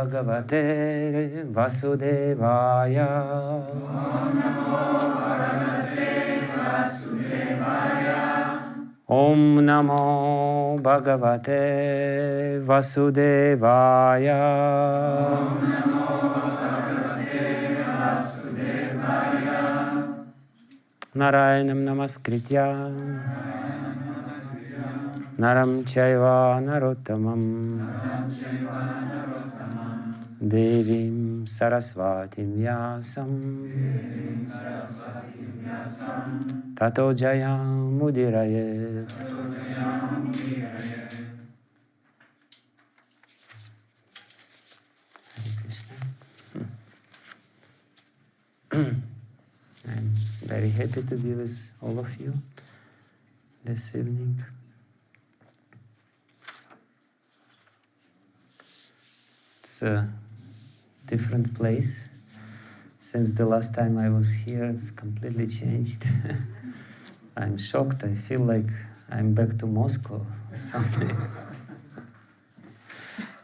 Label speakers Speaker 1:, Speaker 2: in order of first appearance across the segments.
Speaker 1: Bhagavate Vasudevaya. Om Namo Bhagavate Vasudevaya. Narayanam Namaskritya Naram Chaiva Narottamam Devim Saraswatim Vyasam Tato Jayam Mudirayet. I'm very happy to be with all of you this evening. It's a different place. Since the last time I was here, it's completely changed. I'm shocked. I feel like I'm back to Moscow or something.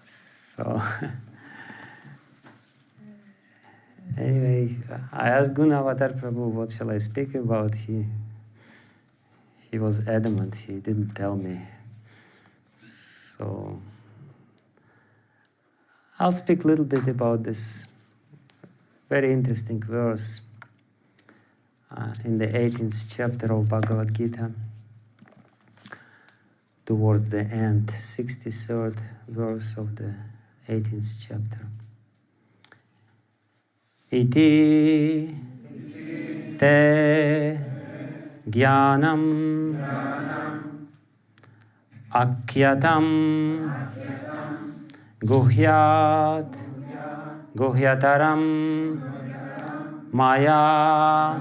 Speaker 1: So, anyway, I asked Gunavatar Prabhu, what shall I speak about? He was adamant. He didn't tell me. So, I'll speak a little bit about this very interesting verse in the 18th chapter of Bhagavad Gita, towards the end, 63rd verse of the 18th chapter. Iti te jnanam akyatam guhyat guhyataram maya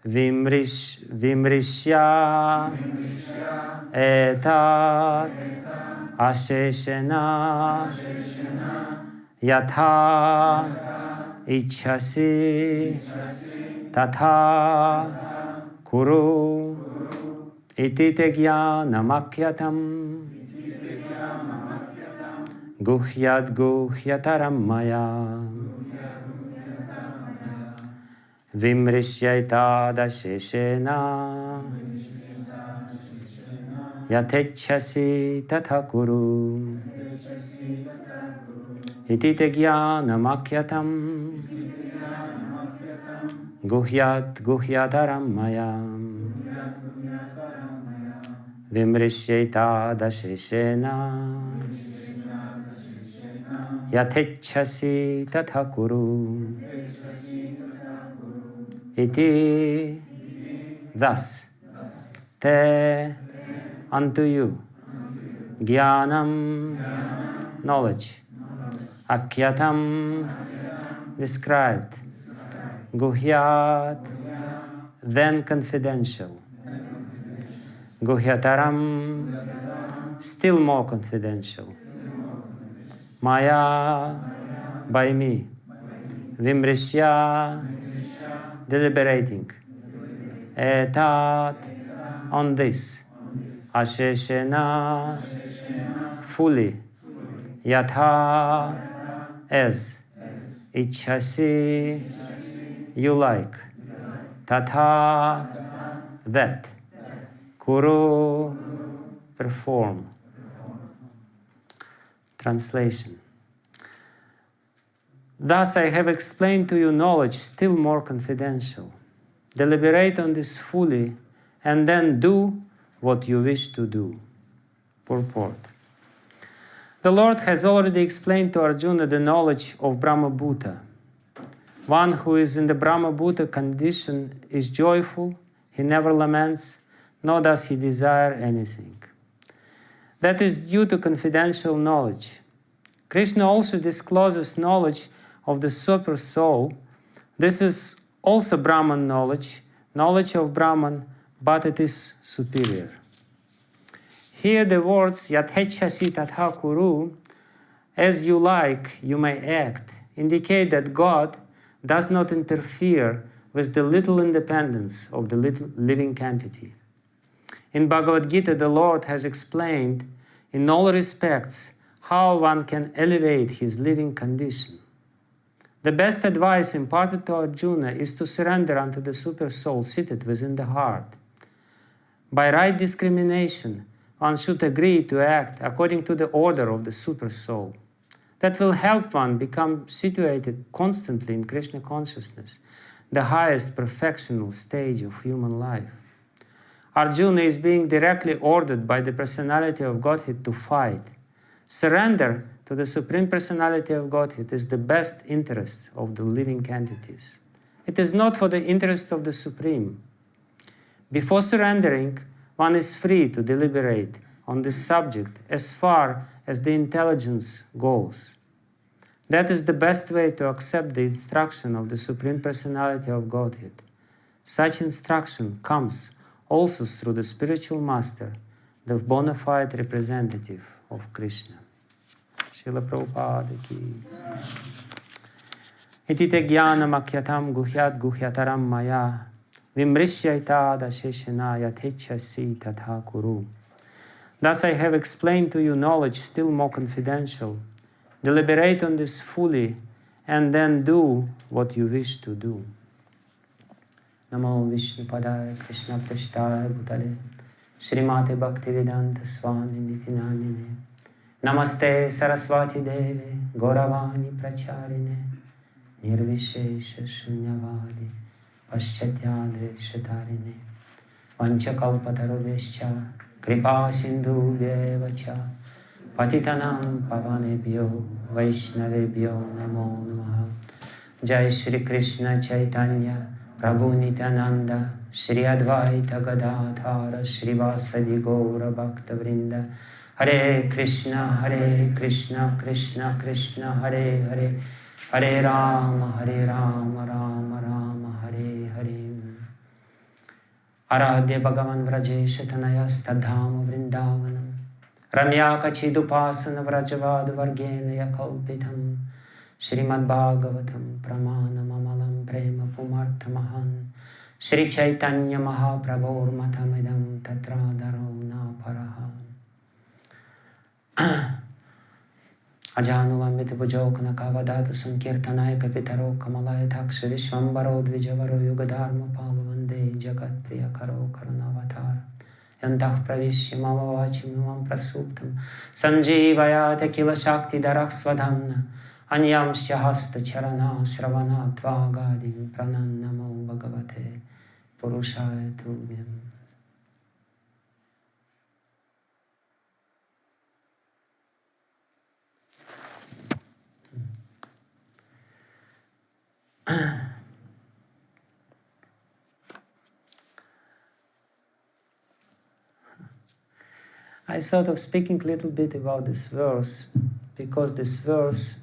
Speaker 1: vimrishya etat asheshena yatha ichhasi tatha kuru iti te jnanamakyatam guhyat guhyataram maya vimrishyetadasheshena yatechasi tatha kuru iti te jnanamakyatam guhyat guhyataram maya vimrishyetadasheshena yatechasi tatha kuru iti, thus, te, unto you, jnanam, knowledge, akyatam, described, guhyat, then confidential, guhyataram, still more confidential, maya, by me, vimrishya, deliberating, etat, on this, asheshena, fully, yatha, as, ichhasi, you like, tatha, that, kuru, perform. Translation. Thus I have explained to you knowledge still more confidential. Deliberate on this fully, and then do what you wish to do. Purport. The Lord has already explained to Arjuna the knowledge of Brahma Bhuta. One who is in the Brahma Bhuta condition is joyful, he never laments, nor does he desire anything. That is due to confidential knowledge. Krishna also discloses knowledge of the super soul. This is also Brahman knowledge, knowledge of Brahman, but it is superior. Here the words yathechasi tatha kuru, as you like, you may act, indicate that God does not interfere with the little independence of the little living entity. In Bhagavad Gita, the Lord has explained in all respects how one can elevate his living condition. The best advice imparted to Arjuna is to surrender unto the super soul seated within the heart. By right discrimination, one should agree to act according to the order of the super soul. That will help one become situated constantly in Krishna consciousness, the highest perfectional stage of human life. Arjuna is being directly ordered by the personality of Godhead to fight. Surrender to the Supreme Personality of Godhead is the best interest of the living entities. It is not for the interest of the Supreme. Before surrendering, one is free to deliberate on this subject as far as the intelligence goes. That is the best way to accept the instruction of the Supreme Personality of Godhead. Such instruction comes also through the spiritual master, the bona fide representative of Krishna. Srila Prabhupada ki. Iti te jnanam akyatam guhyat guhyataram maya vimrishyaitada sheshana yatechasi tatha kuru. Thus I have explained to you knowledge still more confidential. Deliberate on this fully and then do what you wish to do. Namo Vishnu Padaya Krishna Prashtaya Bhutale Srimate Bhakti Vedanta Swami Niti Namine Namaste Saraswati Devi Gauravani Pracharine Nirvishesha Shunyavadi Paschatyade Shatarine Vanchakalpatarubhescha Kripa Sindhu Vyevacha Patitanam Pavanebhyo Vaishnavebhyo Namo Namaha. Jai Shri Krishna Chaitanya Prabhu Nityananda Shri Advaita Gadadhara Srivasadi Gaura Bhakta Vrinda. Hare Krishna Krishna Krishna Hare Hare Hare Rama Rama Rama Hare Hare. Aradhya Bhagavan Vrajesha Tanaya Stadhama Vrindavanam Ramya Kachidupasana Vrajavad Vargena Yakalpitam Srimad Bhagavatam Pramana Mamalam Prema Pumartamahan Sri Chaitanya Mahaprabhur Matamidam Tatradaro Naparahan Ajanuvamita Bhujokana Kavadatu Sankirtanaya Kapitaro Kamalaya Taksha Vishvambaro Dvijavaro Yugadharma Palavande Jagat Priyakaro Karunavatar Yantah Pravishya Mavavachim Imam Prasuptam Sanjivayate Kila Shakti Darak Swadhamna Anyam Shahasta Charana Shravana Tvagadim Pranannamo Bhagavate Purushaya Tubhyam. I thought of speaking a little bit about this verse because this verse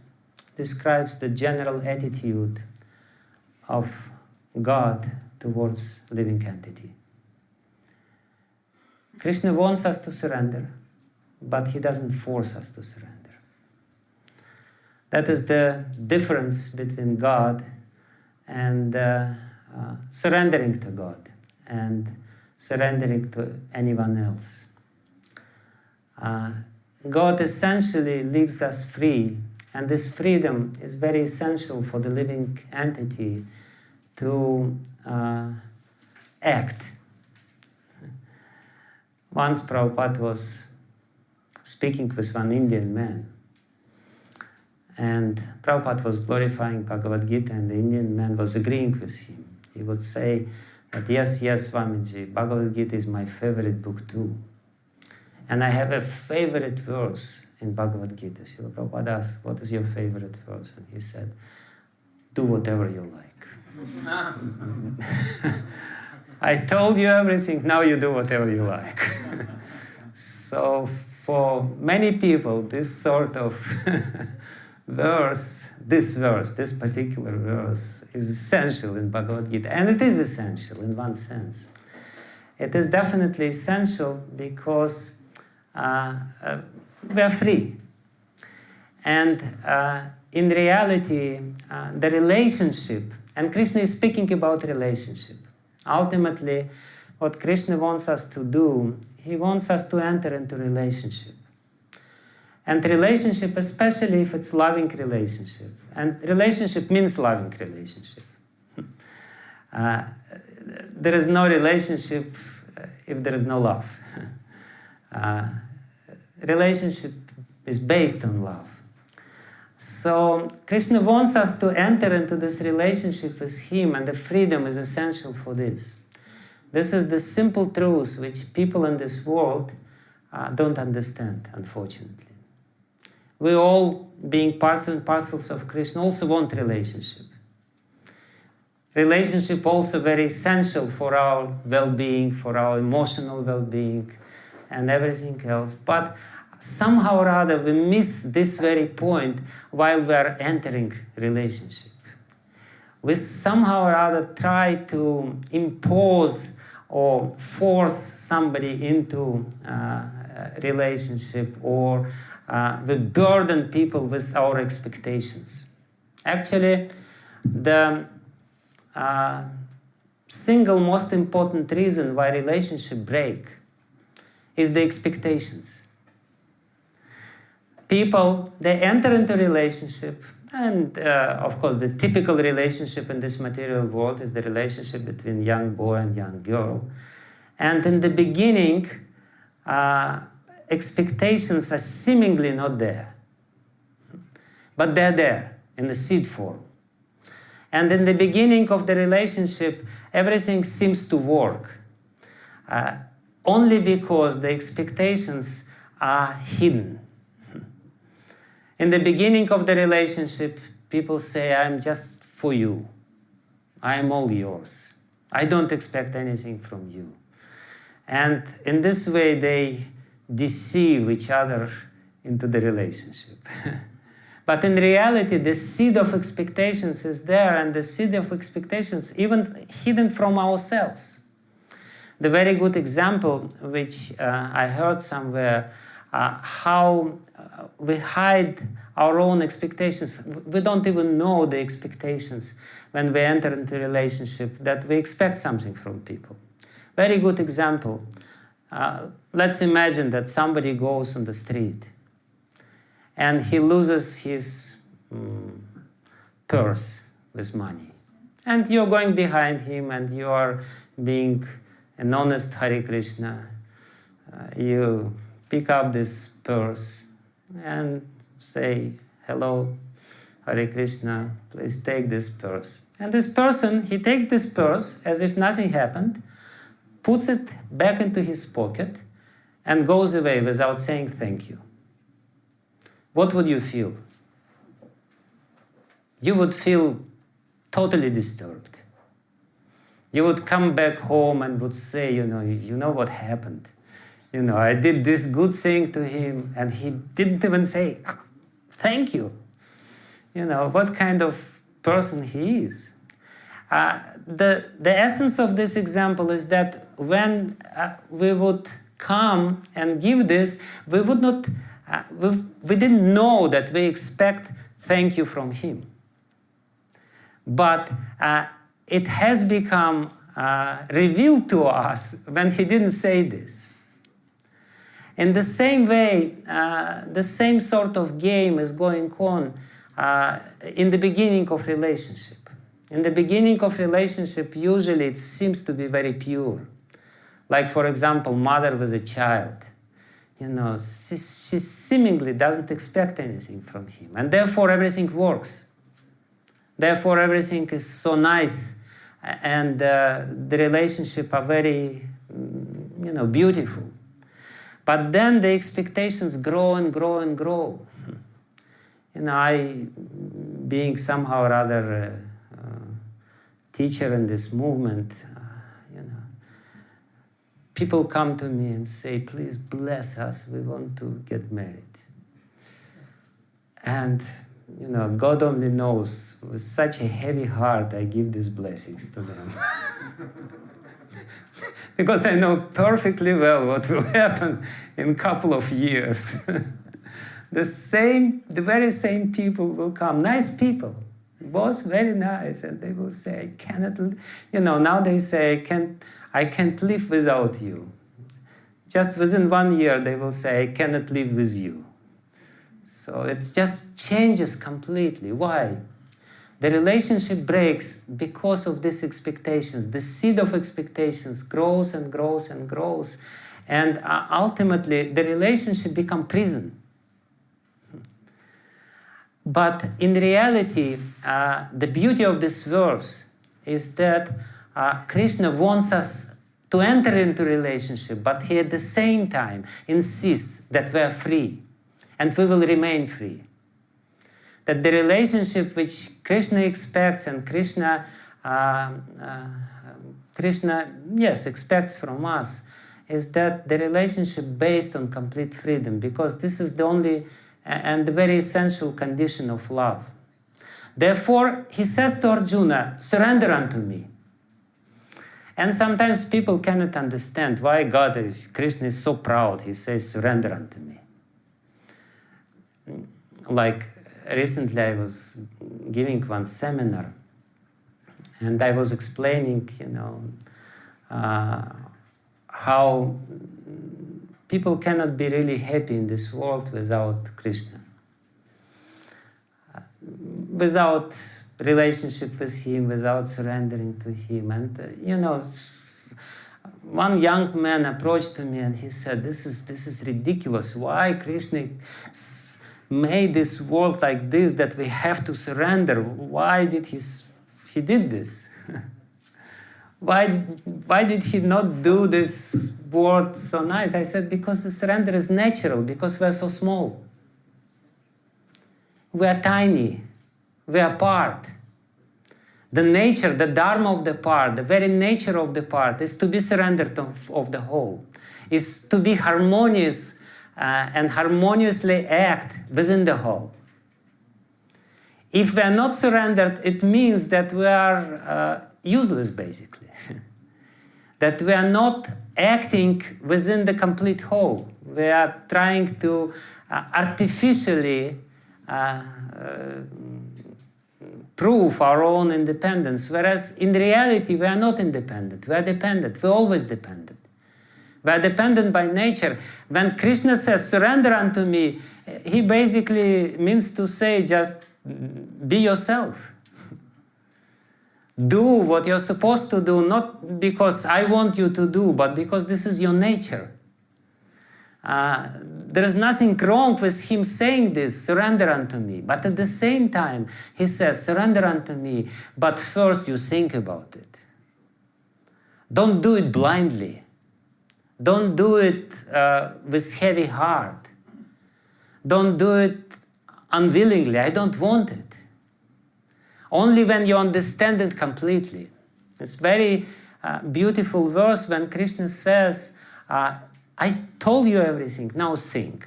Speaker 1: describes the general attitude of God towards living entity. Krishna wants us to surrender, but he doesn't force us to surrender. That is the difference between God and surrendering to God and surrendering to anyone else. God essentially leaves us free, and this freedom is very essential for the living entity to act. Once Prabhupada was speaking with one Indian man, and Prabhupada was glorifying Bhagavad Gita, and the Indian man was agreeing with him. He would say that, yes, Swamiji, Bhagavad Gita is my favorite book too. And I have a favorite verse in Bhagavad Gita. Srila Prabhupada asked, what is your favorite verse? And he said, do whatever you like. I told you everything, now you do whatever you like. So for many people, this sort of this particular verse is essential in Bhagavad Gita. And it is essential in one sense. It is definitely essential because we are free. And in reality, the relationship, and Krishna is speaking about relationship. Ultimately, what Krishna wants us to do, he wants us to enter into relationship. And relationship, especially if it's loving relationship. And relationship means loving relationship. There is no relationship if there is no love. Relationship is based on love. So Krishna wants us to enter into this relationship with Him, and the freedom is essential for this. This is the simple truth which people in this world don't understand, unfortunately. We all, being parts and parcels of Krishna, also want relationship. Relationship also very essential for our well-being, for our emotional well-being, and everything else. But somehow or other we miss this very point while we are entering relationship. We somehow or other try to impose or force somebody into a relationship, or we burden people with our expectations. Actually, the single most important reason why relationship break is the expectations. People, they enter into relationship, and of course the typical relationship in this material world is the relationship between young boy and young girl. And in the beginning, expectations are seemingly not there. But they're there in the seed form. And in the beginning of the relationship, everything seems to work. Only because the expectations are hidden. In the beginning of the relationship, people say, I'm just for you. I am all yours. I don't expect anything from you. And in this way, they deceive each other into the relationship. But in reality, the seed of expectations is there, and the seed of expectations even hidden from ourselves. The very good example, which I heard somewhere, how we hide our own expectations. We don't even know the expectations when we enter into a relationship, that we expect something from people. Very good example. Let's imagine that somebody goes on the street and he loses his purse with money. And you're going behind him and you are being an honest Hare Krishna. You pick up this purse and say, hello, Hare Krishna, please take this purse. And this person, he takes this purse as if nothing happened, puts it back into his pocket, and goes away without saying thank you. What would you feel? You would feel totally disturbed. You would come back home and would say, you know what happened? I did this good thing to him and he didn't even say, thank you. What kind of person he is. The essence of this example is that when we would come and give this, we would not, we didn't know that we expect thank you from him. But it has become revealed to us when he didn't say this. In the same way, the same sort of game is going on in the beginning of relationship. In the beginning of relationship, usually it seems to be very pure. Like, for example, mother with a child. She seemingly doesn't expect anything from him. And therefore, everything works. Therefore, everything is so nice. And the relationship are very, beautiful. But then the expectations grow and grow and grow. I, being somehow or other teacher in this movement, people come to me and say, please bless us, we want to get married. And, God only knows, with such a heavy heart, I give these blessings to them. Because I know perfectly well what will happen in a couple of years. The very same people will come, nice people, both very nice, and they will say, I cannot, now they say, I can't live without you. Just within 1 year, they will say, I cannot live with you. So it just changes completely. Why? The relationship breaks because of these expectations. The seed of expectations grows and grows and grows. And ultimately, the relationship becomes prison. But in reality, the beauty of this verse is that Krishna wants us to enter into relationship, but he at the same time insists that we are free, and we will remain free. That the relationship which Krishna expects and Krishna expects from us is that the relationship based on complete freedom, because this is the only and the very essential condition of love. Therefore, he says to Arjuna, surrender unto me. And sometimes people cannot understand why God, if Krishna is so proud, he says, surrender unto me. Like recently I was giving one seminar, and I was explaining, how people cannot be really happy in this world without Krishna. Without relationship with him, without surrendering to him. And, one young man approached me and he said, this is ridiculous. Why Krishna made this world like this, that we have to surrender? Why did he did this? Why did he not do this world so nice? I said, because the surrender is natural, because we are so small. We are tiny. We are part. The nature, the dharma of the part, the very nature of the part is to be surrendered of the whole, is to be harmonious and harmoniously act within the whole. If we are not surrendered, it means that we are useless, basically. That we are not acting within the complete whole. We are trying to artificially prove our own independence, whereas in reality we are not independent. We are dependent. We are always dependent. We are dependent by nature. When Krishna says, surrender unto me, he basically means to say, just be yourself. Do what you're supposed to do, not because I want you to do, but because this is your nature. There is nothing wrong with him saying this, surrender unto me. But at the same time, he says, surrender unto me, but first you think about it. Don't do it blindly. Don't do it with heavy heart. Don't do it unwillingly. I don't want it. Only when you understand it completely. It's very beautiful verse when Krishna says, I told you everything, now think.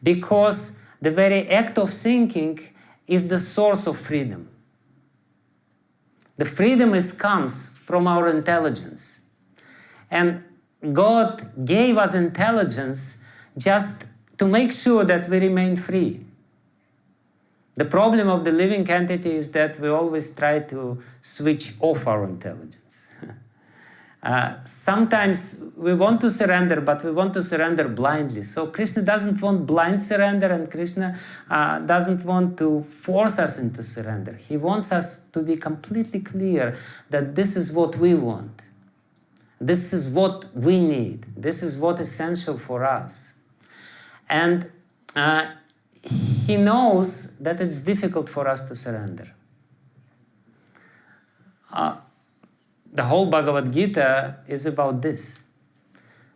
Speaker 1: Because the very act of thinking is the source of freedom. The freedom comes from our intelligence. And God gave us intelligence just to make sure that we remain free. The problem of the living entity is that we always try to switch off our intelligence. Sometimes we want to surrender, but we want to surrender blindly. So Krishna doesn't want blind surrender, and Krishna doesn't want to force us into surrender. He wants us to be completely clear that this is what we want. This is what we need. This is what is essential for us. And he knows that it's difficult for us to surrender. The whole Bhagavad Gita is about this.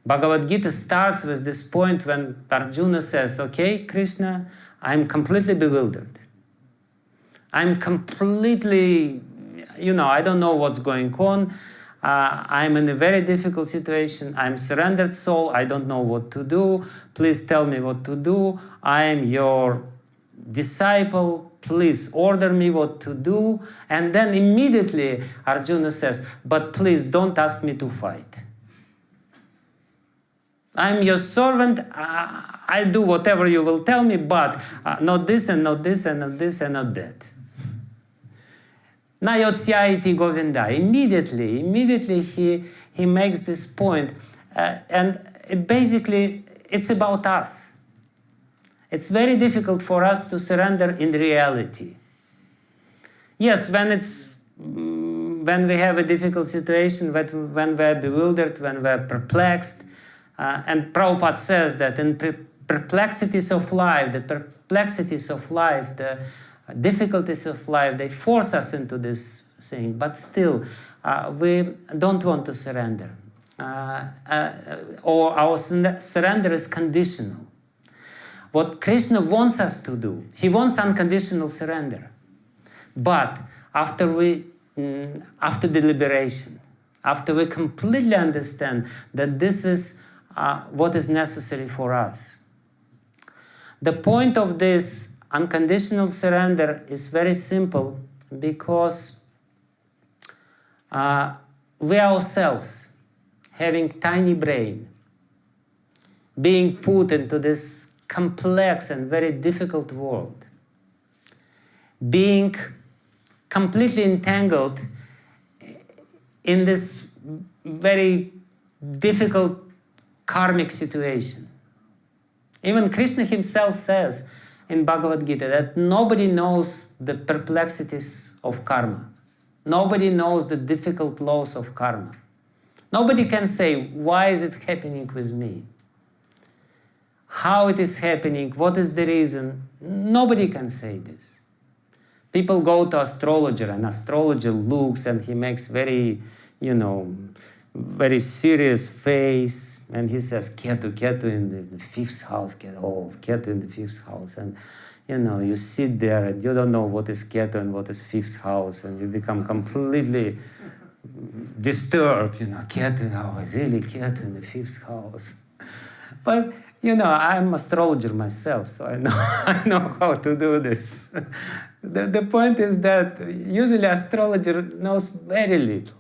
Speaker 1: Bhagavad Gita starts with this point when Arjuna says, okay, Krishna, I'm completely bewildered. I'm completely, I don't know what's going on. I'm in a very difficult situation. I'm surrendered soul. I don't know what to do. Please tell me what to do. I am your disciple. Please order me what to do. And then immediately Arjuna says, but please don't ask me to fight. I'm your servant. I do whatever you will tell me, but not this and not this and not this and not that. Nayotsyaiti Govinda. Immediately he makes this point. And basically, it's about us. it's very difficult for us to surrender in reality. Yes, when we have a difficult situation, when we're bewildered, when we're perplexed, and Prabhupada says that in perplexities of life, the difficulties of life, they force us into this thing, but still, we don't want to surrender. Or our surrender is conditional. What Krishna wants us to do, he wants unconditional surrender. But after deliberation, after we completely understand that this is what is necessary for us. The point of this unconditional surrender is very simple, because we ourselves, having tiny brain, being put into this complex and very difficult world, being completely entangled in this very difficult karmic situation. Even Krishna himself says in Bhagavad Gita that nobody knows the perplexities of karma. Nobody knows the difficult laws of karma. Nobody can say, why is it happening with me? How it is happening? What is the reason? Nobody can say this. People go to astrologer, and astrologer looks and he makes very, very serious face, and he says, Ketu in the fifth house, Ketu in the fifth house. And you sit there and you don't know what is Ketu and what is fifth house, and you become completely disturbed, Ketu, really Ketu in the fifth house. But, I'm astrologer myself, so I know how to do this. The point is that usually astrologer knows very little.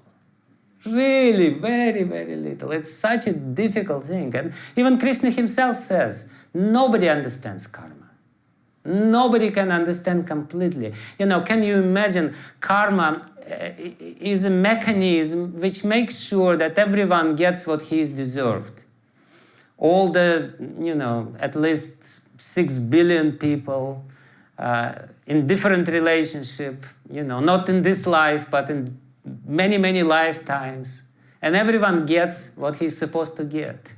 Speaker 1: Really, very, very little. It's such a difficult thing. And even Krishna himself says, nobody understands karma. Nobody can understand completely. Can you imagine karma is a mechanism which makes sure that everyone gets what he is deserved. All the, at least 6 billion people in different relationship, not in this life, but in many, many lifetimes. And everyone gets what he's supposed to get.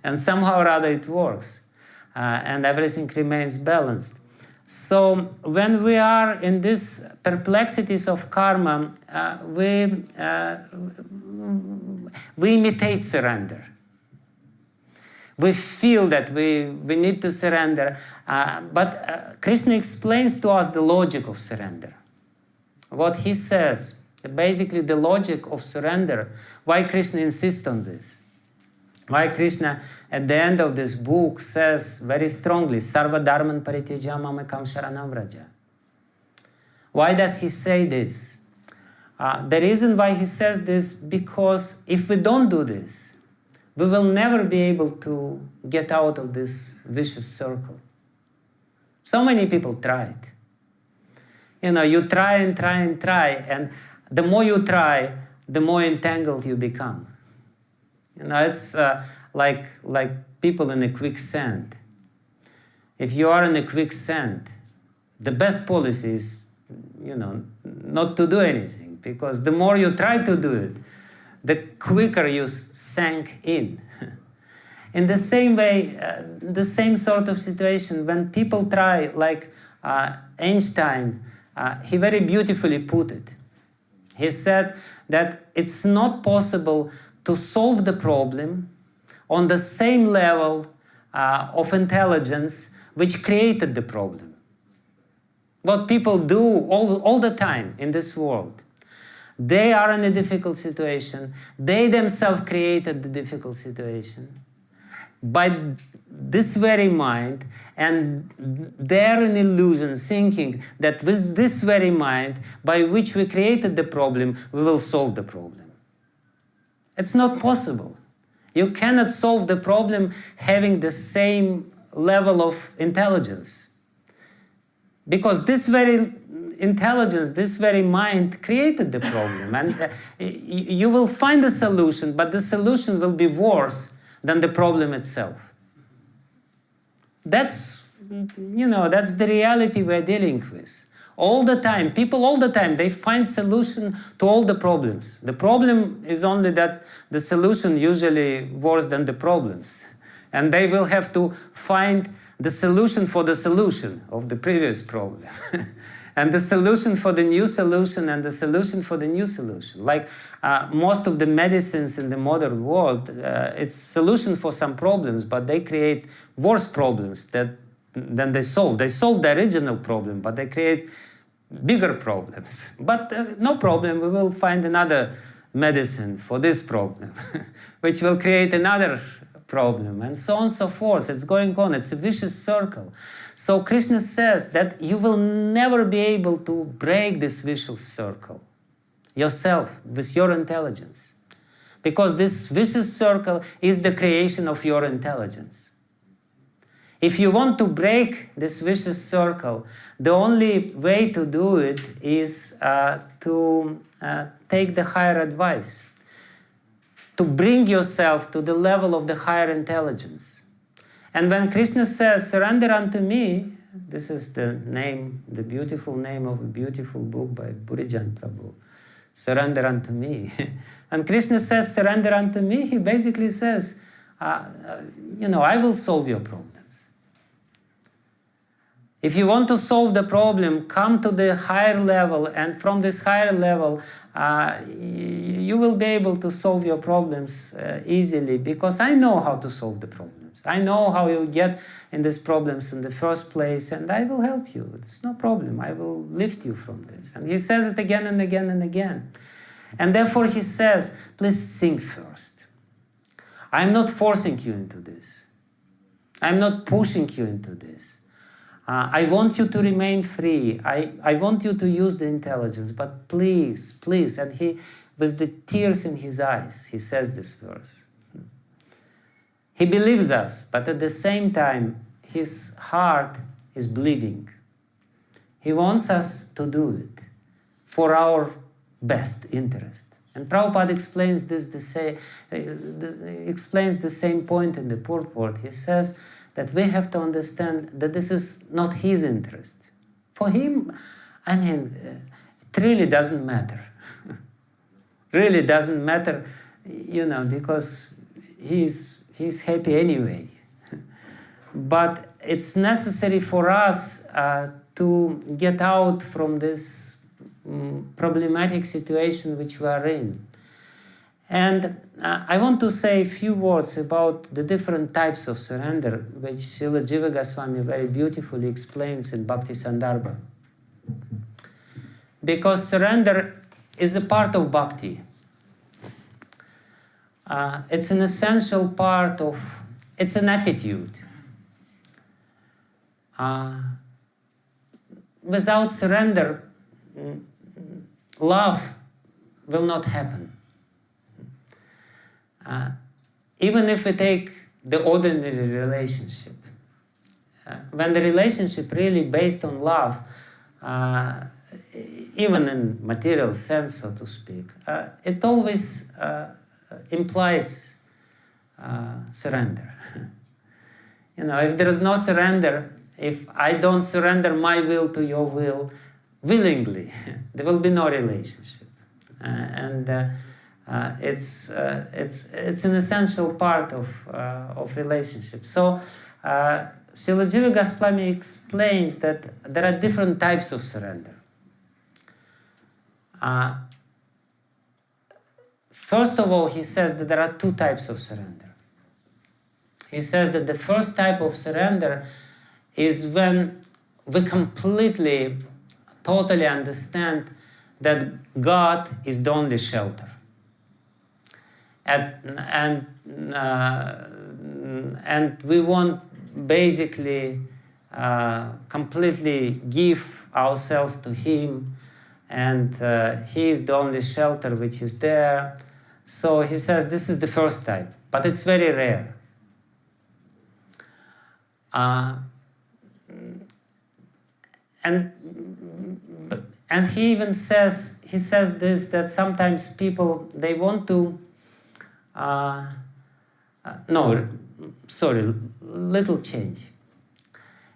Speaker 1: And somehow or other it works. And everything remains balanced. So when we are in these perplexities of karma, we imitate surrender. We feel that we need to surrender. But Krishna explains to us the logic of surrender. What he says, basically the logic of surrender, why Krishna insists on this. Why Krishna, at the end of this book, says very strongly, Sarva dharman parityaja mamekam sharanam vraja. Why does he say this? The reason why he says this, because if we don't do this, we will never be able to get out of this vicious circle. So many people tried. You try and try and try, and the more you try, the more entangled you become. It's like people in a quicksand. If you are in a quicksand, the best policy is, not to do anything, because the more you try to do it, the quicker you sank in. In the same way, the same sort of situation, when people try, like Einstein, he very beautifully put it. He said that it's not possible to solve the problem on the same level of intelligence which created the problem. What people do all the time in this world, they are in a difficult situation. They themselves created the difficult situation by this very mind, and they're in illusion, thinking that with this very mind, by which we created the problem, we will solve the problem. It's not possible. You cannot solve the problem having the same level of intelligence. Because this very intelligence, this very mind created the problem. And you will find a solution, but the solution will be worse than the problem itself. That's that's the reality we're dealing with. All the time, people all the time, they find solution to all the problems. The problem is only that the solution usually worse than the problems. And they will have to find the solution for the solution of the previous problem. And the solution for the new solution and the solution for the new solution. Like most of the medicines in the modern world, it's solution for some problems, but they create worse problems than they solve. They solve the original problem, but they create bigger problems. But no problem, we will find another medicine for this problem, which will create another problem, and so on and so forth. It's going on. It's a vicious circle. So Krishna says that you will never be able to break this vicious circle yourself with your intelligence, because this vicious circle is the creation of your intelligence. If you want to break this vicious circle, the only way to do it is to take the higher advice, to bring yourself to the level of the higher intelligence. And when Krishna says, surrender unto me, this is the name, the beautiful name of a beautiful book by Burijan Prabhu, surrender unto me. And Krishna says, surrender unto me, he basically says, I will solve your problems. If you want to solve the problem, come to the higher level, and from this higher level, you will be able to solve your problems easily, because I know how to solve the problems. I know how you get in these problems in the first place, and I will help you. It's no problem. I will lift you from this. And he says it again and again and again. And therefore he says, please think first. I'm not forcing you into this. I'm not pushing you into this. I want you to remain free. I want you to use the intelligence, but please, please. And he, with the tears in his eyes, he says this verse. He believes us, but at the same time, his heart is bleeding. He wants us to do it for our best interest. And Prabhupada explains explains the same point in the purport. He says that we have to understand that this is not his interest. For him, it really doesn't matter. Really doesn't matter, because he's happy anyway. But it's necessary for us to get out from this problematic situation which we are in. And I want to say a few words about the different types of surrender, which Srila Jiva Goswami very beautifully explains in Bhakti Sandarbha. Because surrender is a part of bhakti. It's an essential part of, it's an attitude. Without surrender, love will not happen. Even if we take the ordinary relationship, when the relationship really based on love, even in material sense, so to speak, it always implies surrender. If there is no surrender, if I don't surrender my will to your will willingly, there will be no relationship. It's an essential part of relationship. So Srila Jiva Goswami explains that there are different types of surrender. First of all, he says that there are two types of surrender. He says that the first type of surrender is when we completely, totally understand that God is the only shelter. And we want basically completely give ourselves to Him, and He is the only shelter which is there. So he says this is the first type, but it's very rare. And he even says, this, that sometimes people, they want to, little change.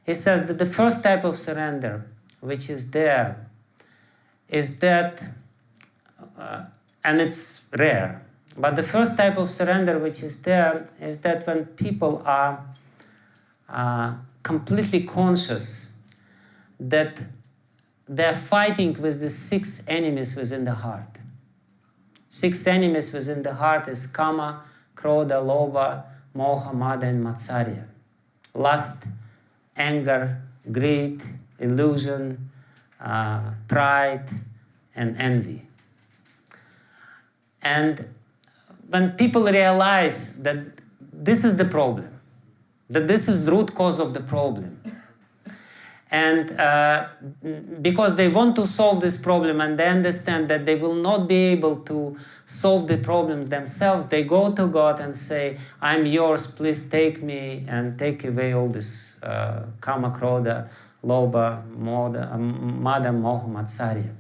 Speaker 1: he says that the first type of surrender, which is there, is that, and it's rare, but the first type of surrender which is there is that when people are completely conscious that they're fighting with the 6 enemies within the heart. 6 enemies within the heart is Kama, Krodha, Lobha, Moha, Mada, and Matsarya. Lust, anger, greed, illusion, pride, and envy. And when people realize that this is the problem, that this is the root cause of the problem, and because they want to solve this problem and they understand that they will not be able to solve the problems themselves, they go to God and say, I'm yours, please take me and take away all this Kama, Krodha, Lobha, Mada, Moha, Matsarya.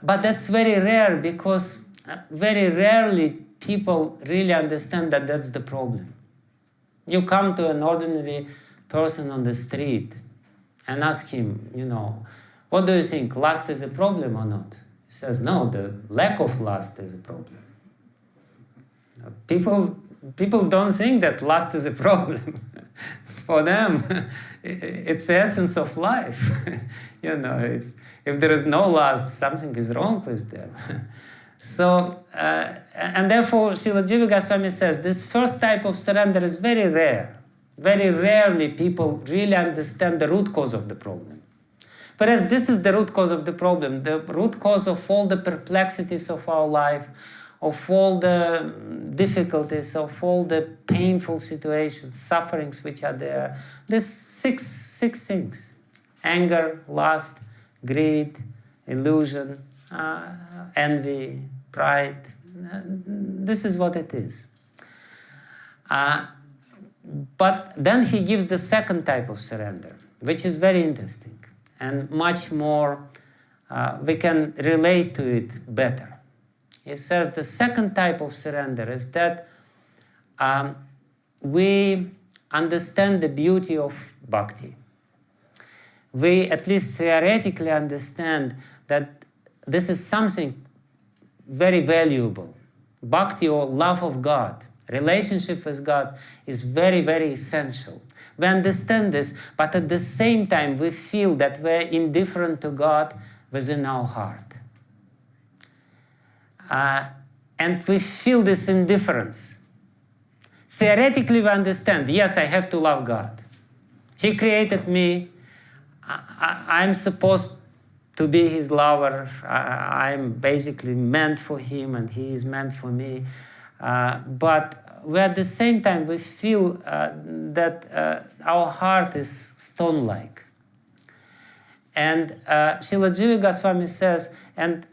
Speaker 1: But that's very rare, because very rarely people really understand that that's the problem. You come to an ordinary person on the street and ask him, what do you think, lust is a problem or not? He says, no, the lack of lust is a problem. People don't think that lust is a problem. For them, it's the essence of life. If there is no lust, something is wrong with them. So, and therefore, Srila Jiva Goswami says, this first type of surrender is very rare. Very rarely people really understand the root cause of the problem. Whereas this is the root cause of the problem, the root cause of all the perplexities of our life, of all the difficulties, of all the painful situations, sufferings which are there. These six things: anger, lust, greed, illusion, envy, pride. This is what it is. But then he gives the second type of surrender, which is very interesting and much more, we can relate to it better. He says the second type of surrender is that we understand the beauty of bhakti. We at least theoretically understand that this is something very valuable. Bhakti, or love of God, relationship with God, is very, very essential. We understand this, but at the same time we feel that we're indifferent to God within our heart. And we feel this indifference. Theoretically we understand, yes, I have to love God. He created me. I'm supposed to be His lover. I'm basically meant for Him and He is meant for me. But we at the same time we feel that our heart is stone-like. And Srila Jiva Goswami says, and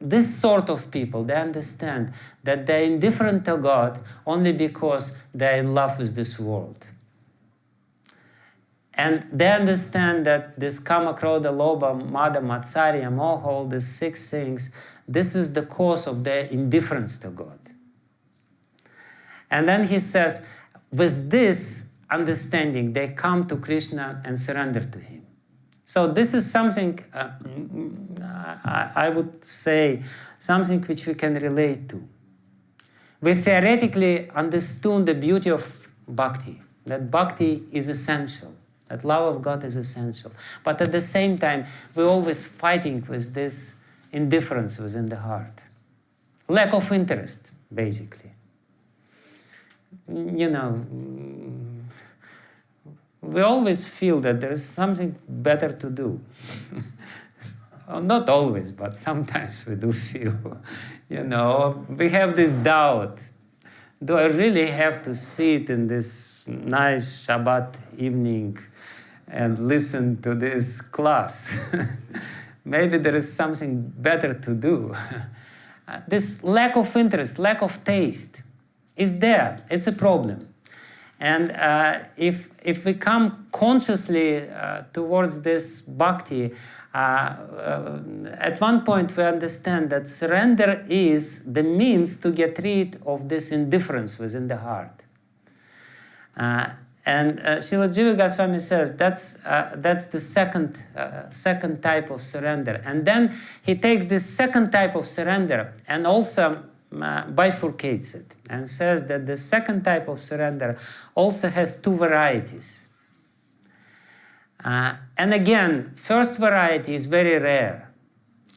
Speaker 1: this sort of people, they understand that they're indifferent to God only because they're in love with this world. And they understand that this Kama, Krodha, Lobha, Mada, Matsarya, Moha, all these 6 things, this is the cause of their indifference to God. And then he says, with this understanding, they come to Krishna and surrender to Him. So this is something, I would say, something which we can relate to. We theoretically understood the beauty of bhakti, that bhakti is essential, that love of God is essential. But at the same time, we're always fighting with this indifference within the heart. Lack of interest, basically. We always feel that there is something better to do. Not always, but sometimes we do feel, we have this doubt. Do I really have to sit in this nice Shabbat evening and listen to this class? Maybe there is something better to do. This lack of interest, lack of taste is there. It's a problem. And if we come consciously towards this bhakti, at one point we understand that surrender is the means to get rid of this indifference within the heart. And Srila Jiva Goswami says that's the second type of surrender. And then he takes this second type of surrender and also bifurcates it and says that the second type of surrender also has two varieties. And again, first variety is very rare,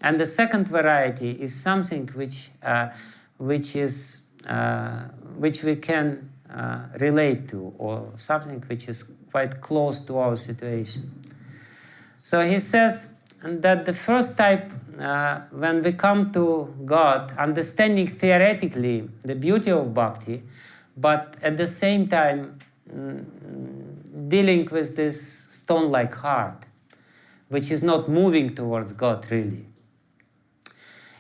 Speaker 1: and the second variety is something which we can relate to, or something which is quite close to our situation. So he says that the first type, when we come to God, understanding theoretically the beauty of bhakti, but at the same time dealing with this stone-like heart, which is not moving towards God really.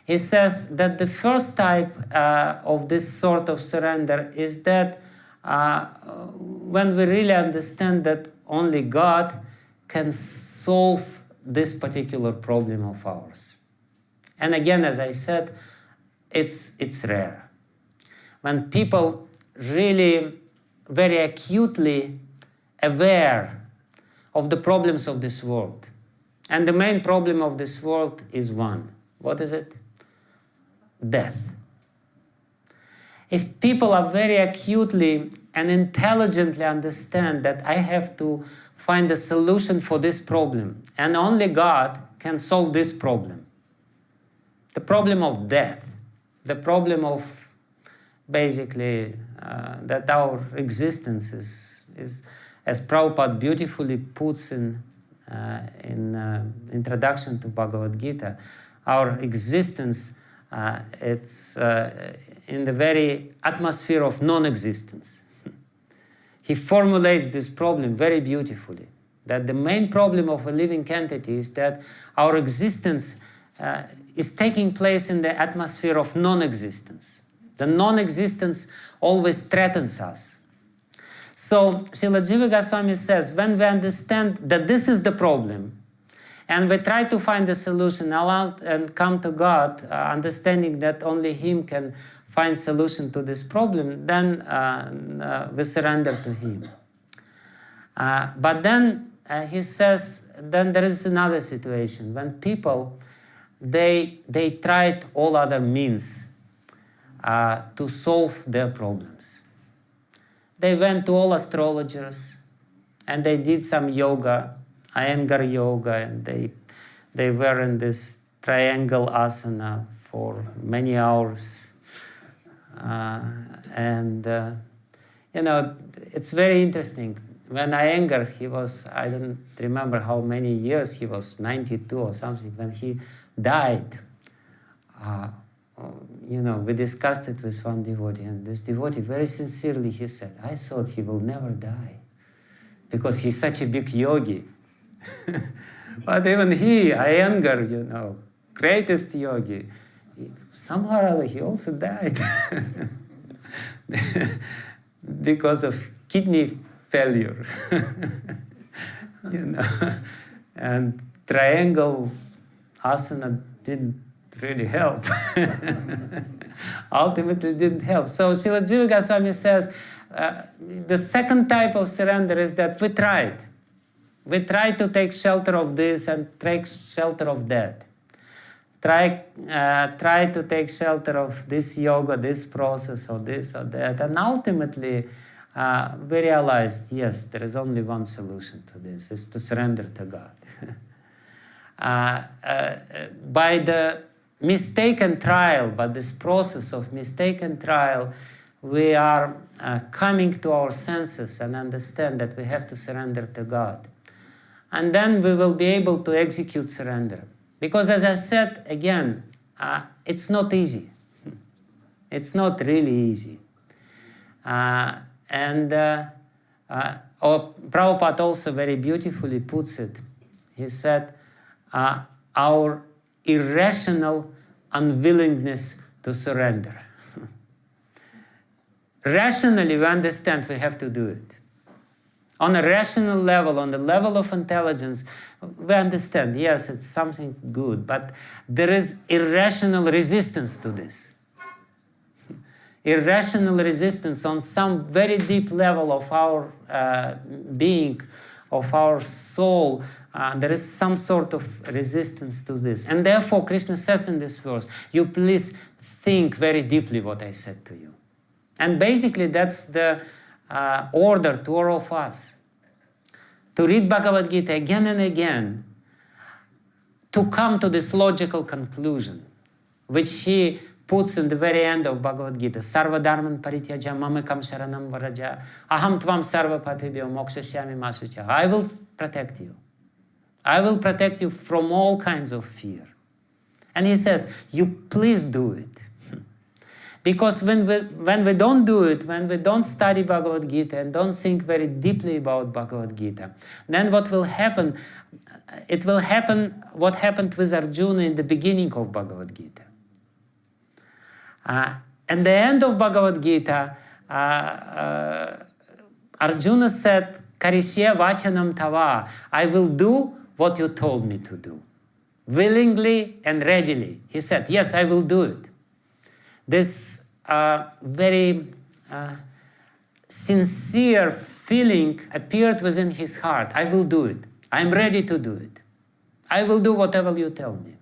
Speaker 1: He says that the first type of this sort of surrender is that when we really understand that only God can solve this particular problem of ours. And again, as I said, it's rare. When people really very acutely aware of the problems of this world. And the main problem of this world is one. What is it? Death. If people are very acutely and intelligently understand that I have to find a solution for this problem, and only God can solve this problem, the problem of death, the problem of basically that our existence is as Prabhupada beautifully puts in introduction to Bhagavad Gita, our existence it's in the very atmosphere of non-existence. He formulates this problem very beautifully, that the main problem of a living entity is that our existence is taking place in the atmosphere of non-existence. The non-existence always threatens us. So Srila Jiva Goswami says, when we understand that this is the problem, and we try to find a solution and come to God, understanding that only Him can find solution to this problem, then we surrender to Him. But then he says, then there is another situation, when people, they tried all other means to solve their problems. They went to all astrologers, and they did some yoga, Iyengar yoga, and they were in this triangle asana for many hours. It's very interesting. When Iyengar, he was, I don't remember how many years, he was 92 or something, when he died. We discussed it with one devotee, and this devotee very sincerely, he said, I thought he will never die because he's such a big yogi. But even he, Iyengar, greatest yogi, somehow or other he also died because of kidney failure. And triangle asana didn't really help. Ultimately didn't help. So Srila Jiva Goswami says the second type of surrender is that we tried. We tried to take shelter of this and take shelter of that. Try to take shelter of this yoga, this process, or this or that. And ultimately we realized, yes, there is only one solution to this, is to surrender to God. By the mistaken trial, by this process of mistaken trial, we are coming to our senses and understand that we have to surrender to God. And then we will be able to execute surrender. Because as I said, again, it's not easy. It's not really easy. Prabhupada also very beautifully puts it. He said, our irrational unwillingness to surrender. Rationally, we understand we have to do it. On a rational level, on the level of intelligence, we understand, yes, it's something good, but there is irrational resistance to this. irrational resistance on some very deep level of our being, of our soul. There is some sort of resistance to this. And therefore, Krishna says in this verse, you please think very deeply what I said to you. And basically, that's the order to all of us. To read Bhagavad Gita again and again, to come to this logical conclusion, which he puts in the very end of Bhagavad Gita. Sarva dharman parityaja mamekam sharanam varaja aham tvam sarva papibhyo mokshashyami masucha. I will protect you. I will protect you from all kinds of fear. And he says, you please do it. Because when we don't do it, when we don't study Bhagavad Gita and don't think very deeply about Bhagavad Gita, then what will happen, it will happen what happened with Arjuna in the beginning of Bhagavad Gita. At the end of Bhagavad Gita, Arjuna said, Karishye vachanam tava, I will do what you told me to do. Willingly and readily. He said, yes, I will do it. This very sincere feeling appeared within his heart. I will do it. I'm ready to do it. I will do whatever you tell me.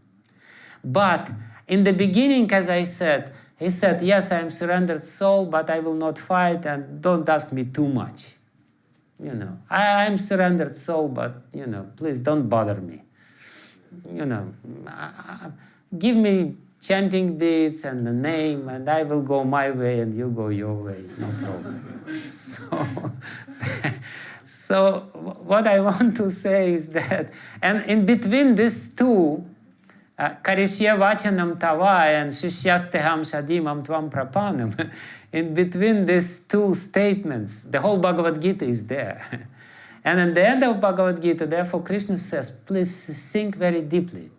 Speaker 1: But in the beginning, as I said, he said, yes, I am surrendered soul, but I will not fight, and don't ask me too much. You know, I am surrendered soul, but, you know, please don't bother me. You know, give me chanting beads and the name, and I will go my way and you go your way, no problem. So what I want to say is that, and in between these two, Karishye vachanam tava and Shishyasteham shadimam tvam prapanam, in between these two statements, the whole Bhagavad Gita is there. And at the end of Bhagavad Gita, therefore, Krishna says, please think very deeply.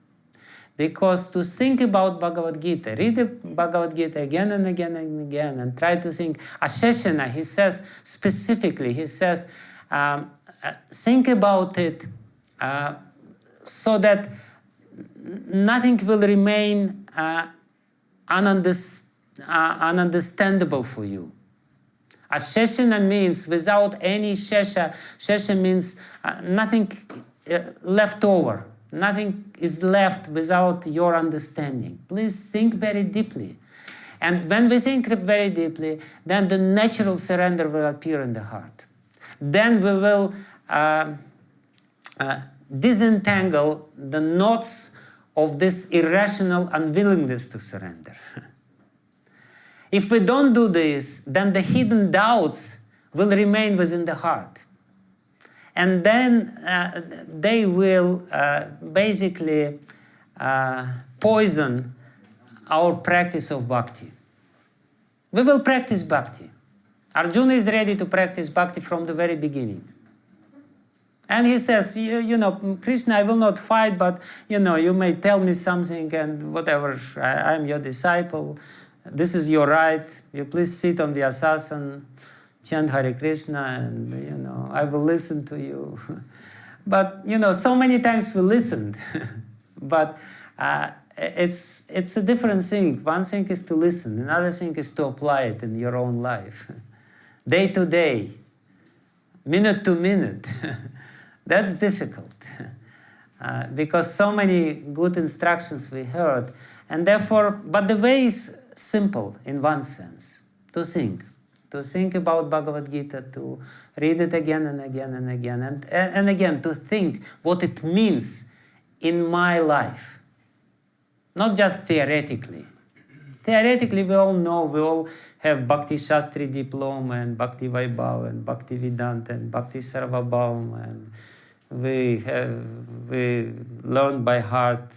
Speaker 1: Because to think about Bhagavad Gita, read the Bhagavad Gita again and again and again, and try to think. Asheshana, he says specifically, he says, think about it so that nothing will remain ununderstandable for you. Asheshana means without any shesha. Shesha means nothing left over. Nothing is left without your understanding. Please think very deeply. And when we think very deeply, then the natural surrender will appear in the heart. Then we will disentangle the knots of this irrational unwillingness to surrender. If we don't do this, then the hidden doubts will remain within the heart. And then they will basically poison our practice of bhakti. We will practice bhakti. Arjuna is ready to practice bhakti from the very beginning. And he says, you know, Krishna, I will not fight, but, you know, you may tell me something and whatever, I'm your disciple. This is your right. You please sit on the asasana, chant Hare Krishna, and, you know, I will listen to you. But, you know, so many times we listened. But it's a different thing. One thing is to listen. Another thing is to apply it in your own life. Day to day, minute to minute. That's difficult. Because so many good instructions we heard. And therefore, but the way is simple in one sense, to think. To think about Bhagavad Gita, to read it again and again and again, and again to think what it means in my life. Not just theoretically. Theoretically, we all know, we all have Bhakti Shastri diploma and Bhakti Vaibhava and Bhakti Vedanta and Bhakti Sarvabhauma, and we learned by heart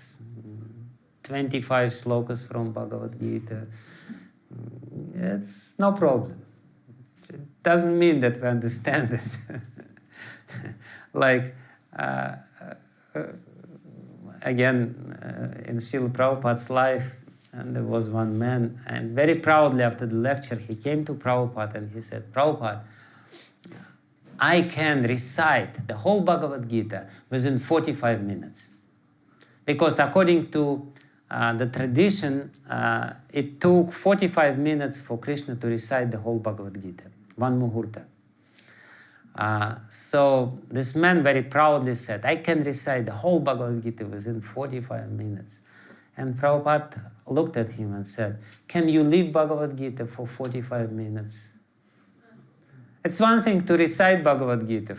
Speaker 1: 25 slokas from Bhagavad Gita. It's no problem. It doesn't mean that we understand it. Like, again, in Srila Prabhupada's life, and there was one man, and very proudly after the lecture, he came to Prabhupada and he said, Prabhupada, I can recite the whole Bhagavad Gita within 45 minutes. Because according to the tradition, it took 45 minutes for Krishna to recite the whole Bhagavad Gita, one muhurta. So this man very proudly said, I can recite the whole Bhagavad Gita within 45 minutes. And Prabhupada looked at him and said, can you leave Bhagavad Gita for 45 minutes? It's one thing to recite Bhagavad Gita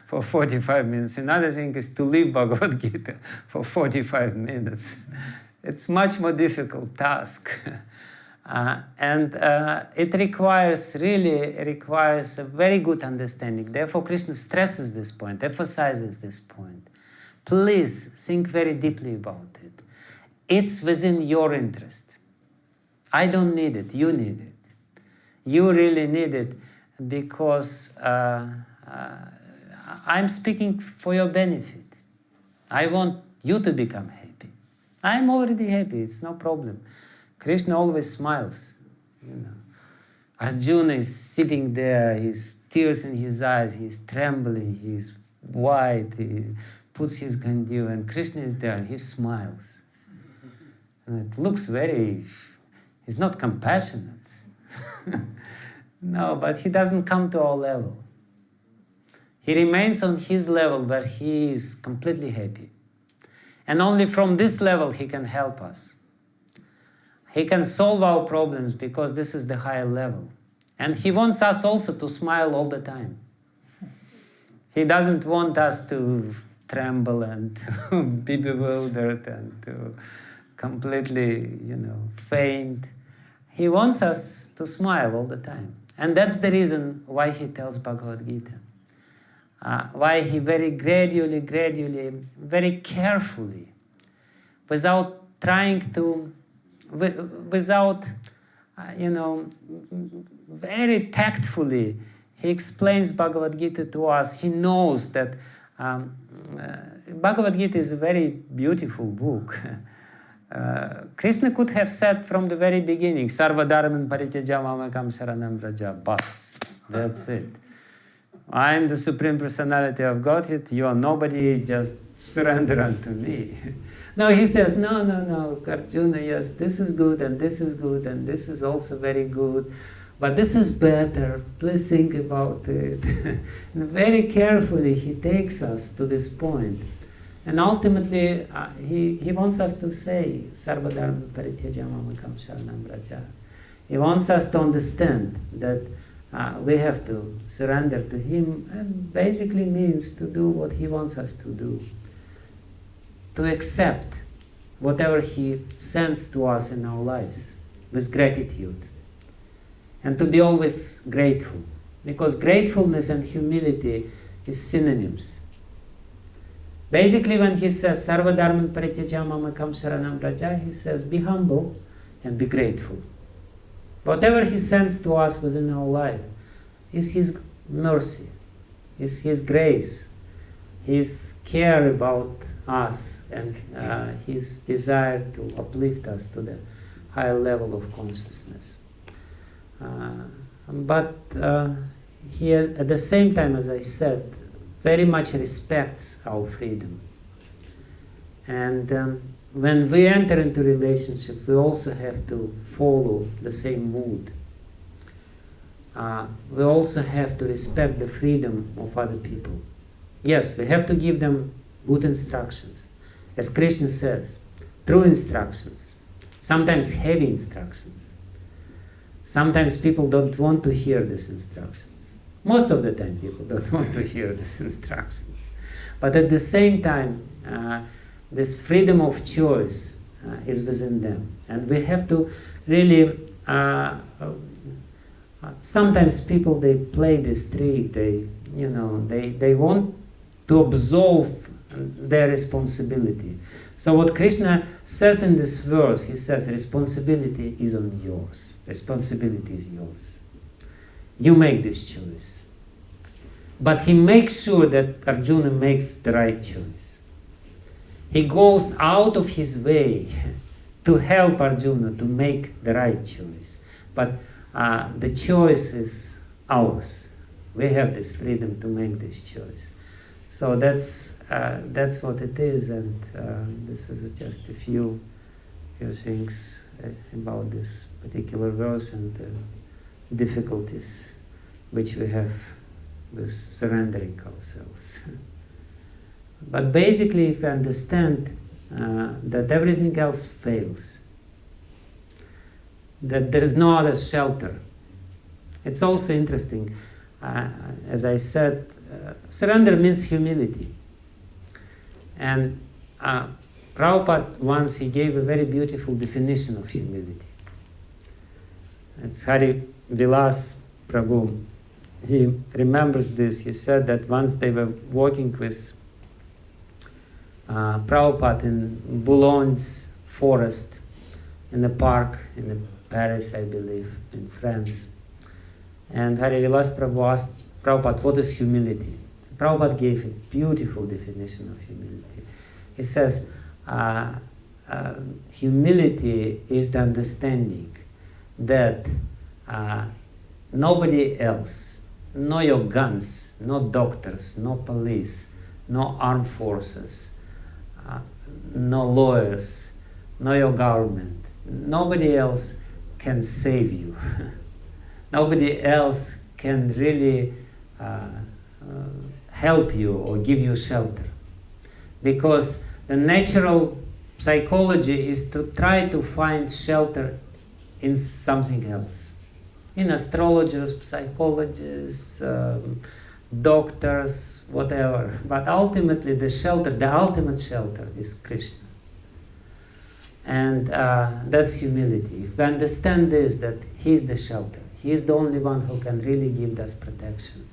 Speaker 1: for 45 minutes. Another thing is to leave Bhagavad Gita for 45 minutes. It's much more difficult task. And it really requires a very good understanding. Therefore, Krishna stresses this point, emphasizes this point. Please think very deeply about it. It's within your interest. I don't need it, you need it. You really need it because I'm speaking for your benefit. I want you to become happy. I'm already happy, it's no problem. Krishna always smiles, you know. Arjuna is sitting there, he's tears in his eyes, he's trembling, he's white, he puts his gandiva, and Krishna is there, he smiles. And it looks he's not compassionate. No, but he doesn't come to our level. He remains on his level where he is completely happy. And only from this level he can help us. He can solve our problems because this is the higher level. And he wants us also to smile all the time. He doesn't want us to tremble and to be bewildered and to completely, faint. He wants us to smile all the time. And that's the reason why he tells Bhagavad Gita. Why he very gradually, very carefully, without trying to, without, very tactfully, he explains Bhagavad Gita to us. He knows that Bhagavad Gita is a very beautiful book. Krishna could have said from the very beginning, Sarva dharman parityaja mamakam saranam vraja, bas. That's it. I am the Supreme Personality of Godhead, you are nobody, just surrender unto me. No, he says, no, Arjuna, yes, this is good, and this is good, and this is also very good, but this is better, please think about it. And very carefully he takes us to this point. And ultimately, he wants us to say, Sarva dharma parityaja mamakam sharanam vraja. He wants us to understand that we have to surrender to him, and basically means to do what he wants us to do. To accept whatever he sends to us in our lives with gratitude. And to be always grateful. Because gratefulness and humility is synonyms. Basically, when he says, Sarva dharman parityaja mamakam sharanam vraja, he says, be humble and be grateful. Whatever he sends to us within our life is his mercy, is his grace, his care about us, and his desire to uplift us to the higher level of consciousness. But he, at the same time, as I said, very much respects our freedom. And when we enter into relationship, we also have to follow the same mood. We also have to respect the freedom of other people. Yes, we have to give them good instructions. As Krishna says, true instructions. Sometimes heavy instructions. Sometimes people don't want to hear these instructions. Most of the time people don't want to hear these instructions. But at the same time, this freedom of choice is within them. And we have to really, sometimes people, they play this trick, they want to absolve their responsibility. So what Krishna says in this verse, he says, responsibility is on yours. Responsibility is yours. You make this choice. But he makes sure that Arjuna makes the right choice. He goes out of his way to help Arjuna to make the right choice. But the choice is ours. We have this freedom to make this choice. So that's what it is, and this is just a few things about this particular verse and the difficulties which we have with surrendering ourselves. But basically, if we understand that everything else fails, that there is no other shelter. It's also interesting, as I said, surrender means humility. And Prabhupada once he gave a very beautiful definition of humility. It's Hari Vilas Prabhu. He remembers this. He said that once they were walking with Prabhupada in Boulogne's forest, in the park in Paris, I believe, in France. And Hari Vilas Prabhu asked Prabhupada, what is humility? Prabhupada gave a beautiful definition of humility. He says, humility is the understanding that nobody else, no your guns, no doctors, no police, no armed forces, no lawyers, no your government, nobody else can save you. Nobody else can really help you or give you shelter. Because the natural psychology is to try to find shelter in something else. In astrologers, psychologists, doctors, whatever. But ultimately the shelter, the ultimate shelter is Krishna. And that's humility. If we understand this, that He's the shelter, He is the only one who can really give us protection,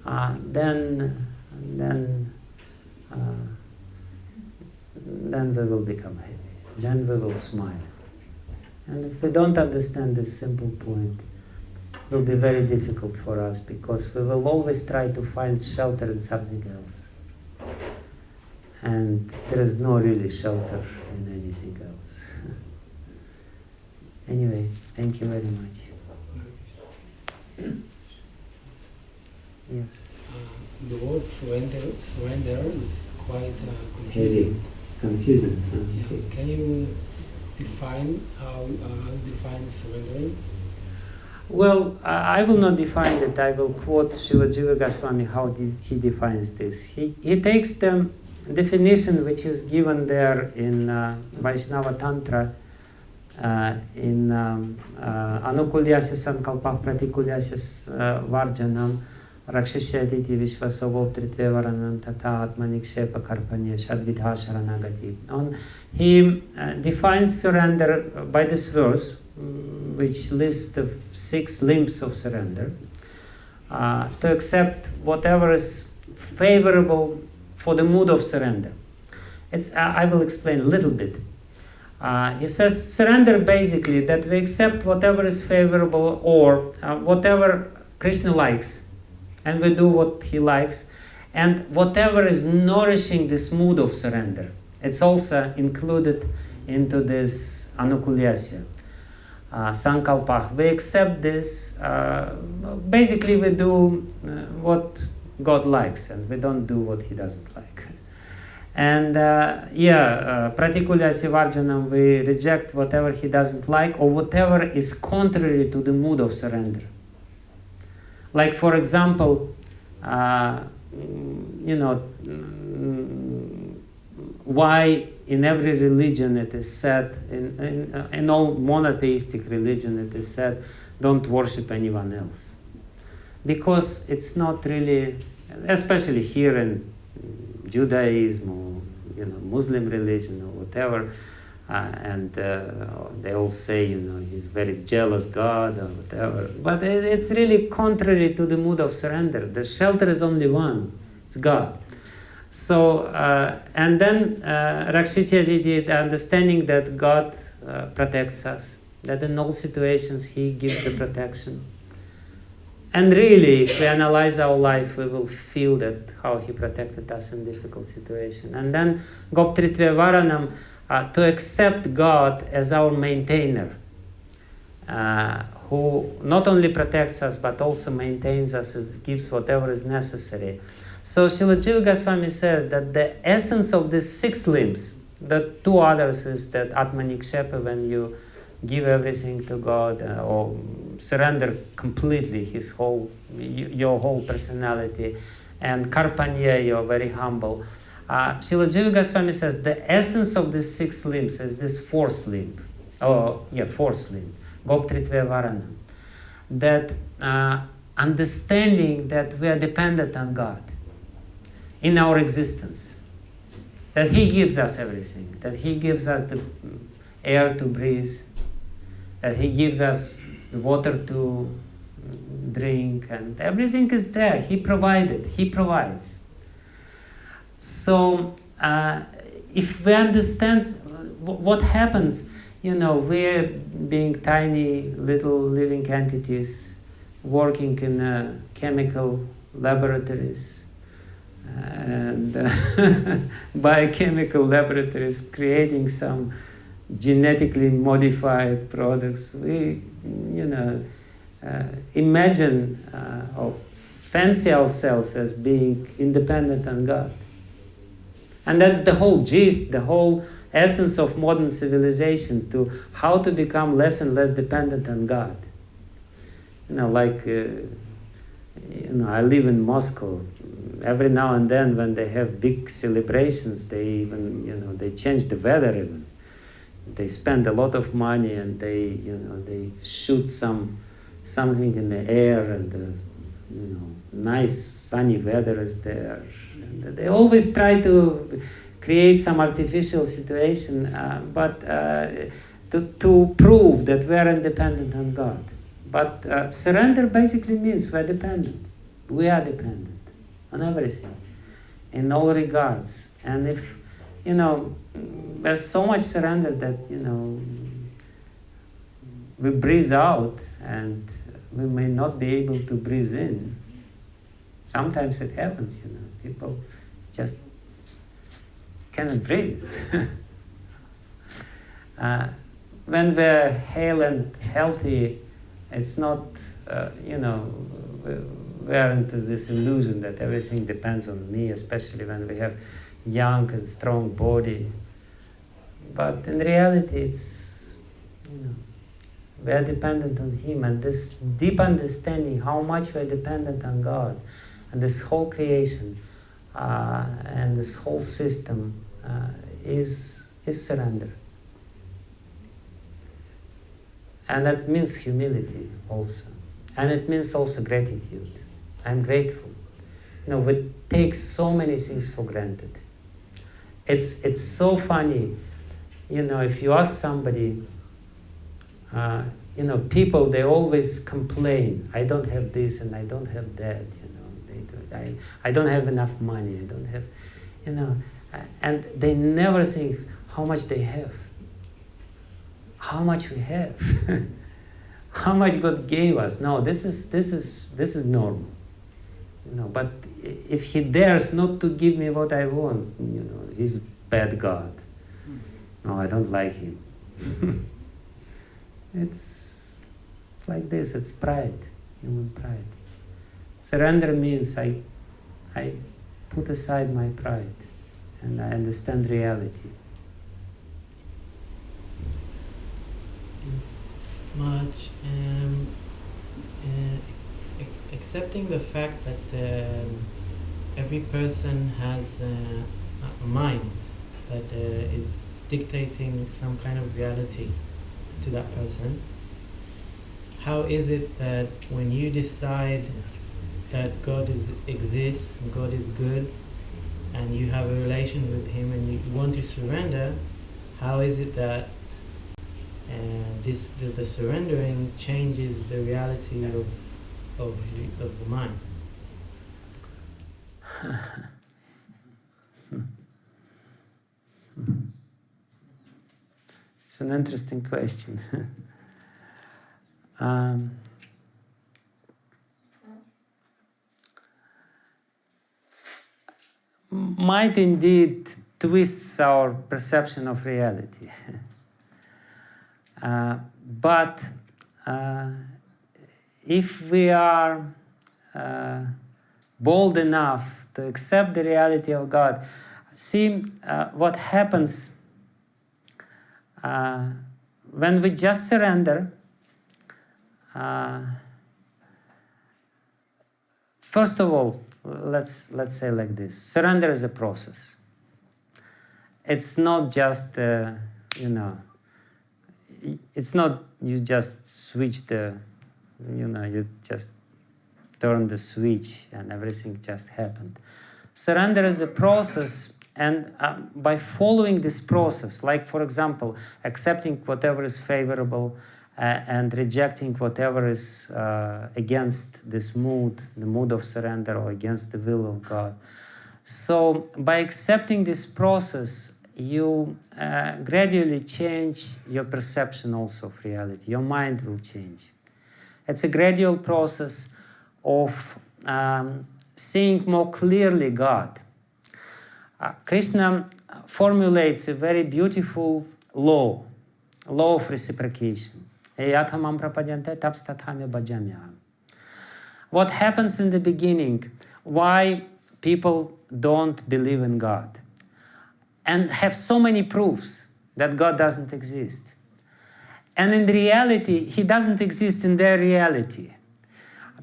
Speaker 1: then we will become happy. Then we will smile. And if we don't understand this simple point, it will be very difficult for us, because we will always try to find shelter in something else. And there is no really shelter in anything else. Anyway, thank you very much. Yes.
Speaker 2: The word surrender is quite confusing.
Speaker 1: Confusing.
Speaker 2: Yeah. Can you define how define surrendering?
Speaker 1: Well, I will not define it. I will quote Srila Jiva Goswami how he defines this. He takes the definition which is given there in Vaishnava Tantra, in Anukulyasya Sankalpah Pratikulyasya Varjanam Rakshishyatiti Vishvasavoptritve Varanam Tata Atmanikshepa Karpanya Shadvidha Sharanagati. He defines surrender by this verse, which lists the 6 limbs of surrender, to accept whatever is favorable for the mood of surrender. I will explain a little bit. He says surrender basically that we accept whatever is favorable or whatever Krishna likes, and we do what he likes, and whatever is nourishing this mood of surrender. It's also included into this anukulyasya. Sankalpah. We accept this. Basically we do what God likes, and we don't do what He doesn't like. And Pratikulyasya Varjanam, we reject whatever He doesn't like or whatever is contrary to the mood of surrender. Like, for example, why in every religion it is said, in all monotheistic religion it is said, don't worship anyone else. Because it's not really, especially here in Judaism or Muslim religion or whatever, and they all say he's very jealous God or whatever, but it's really contrary to the mood of surrender. The shelter is only one, it's God. So and then Rakshitya, the understanding that God protects us, that in all situations He gives the protection. And really, if we analyze our life, we will feel that how He protected us in difficult situations. And then Goptritve Varanam, to accept God as our maintainer, who not only protects us but also maintains us, gives whatever is necessary. So Srila Jiva Goswami says that the essence of the 6 limbs, the 2 others is that Atmanikshepa, when you give everything to God or surrender completely your whole personality, and Karpanya, you're very humble. Srila Jiva Goswami says the essence of the 6 limbs is this 4th limb. 4th limb, Goptritve Varana. That understanding that we are dependent on God in our existence. That He gives us everything. That He gives us the air to breathe. That He gives us the water to drink, and everything is there. He provided. He provides. So if we understand what happens, we're being tiny little living entities working in chemical laboratories and biochemical laboratories creating some genetically modified products. We, imagine or fancy ourselves as being independent on God. And that's the whole gist, the whole essence of modern civilization, to how to become less and less dependent on God. I live in Moscow. Every now and then when they have big celebrations, they even, they change the weather even. They spend a lot of money and they shoot something in the air, and nice sunny weather is there. And they always try to create some artificial situation, but to prove that we are independent on God. But surrender basically means we're dependent. We are dependent on everything, in all regards. And if, there's so much surrender that, we breathe out and we may not be able to breathe in. Sometimes it happens, people just cannot breathe. When we're hale and healthy, it's not, we're into this illusion that everything depends on me, especially when we have young and strong body. But in reality, it's, we are dependent on Him, and this deep understanding how much we are dependent on God, and this whole creation, and this whole system is surrender. And that means humility also. And it means also gratitude. I'm grateful. We take so many things for granted. It's so funny, if you ask somebody, people, they always complain, I don't have this and I don't have that, I don't have enough money, I don't have, and they never think how much they have, how much we have, how much God gave us. No, this is normal, but if He dares not to give me what I want, He's a bad God. No, I don't like Him. It's like this. It's pride, human pride. Surrender means I put aside my pride and I understand reality.
Speaker 3: Much accepting the fact that every person has a mind that is dictating some kind of reality to that person. How is it that when you decide that God exists, God is good, and you have a relation with Him and you want to surrender, how is it that the surrendering changes the reality of the mind?
Speaker 1: It's an interesting question. Might indeed twists our perception of reality. But if we are bold enough to accept the reality of God, see what happens when we just surrender. First of all, let's say like this: surrender is a process. It's not just it's not you just switch the, you just turn the switch and everything just happened. Surrender is a process, and by following this process, like for example, accepting whatever is favorable and rejecting whatever is against this mood, the mood of surrender, or against the will of God. So by accepting this process, you gradually change your perception also of reality. Your mind will change. It's a gradual process of seeing more clearly God. Krishna formulates a very beautiful law of reciprocation. What happens in the beginning? Why people don't believe in God and have so many proofs that God doesn't exist. And in reality, He doesn't exist in their reality.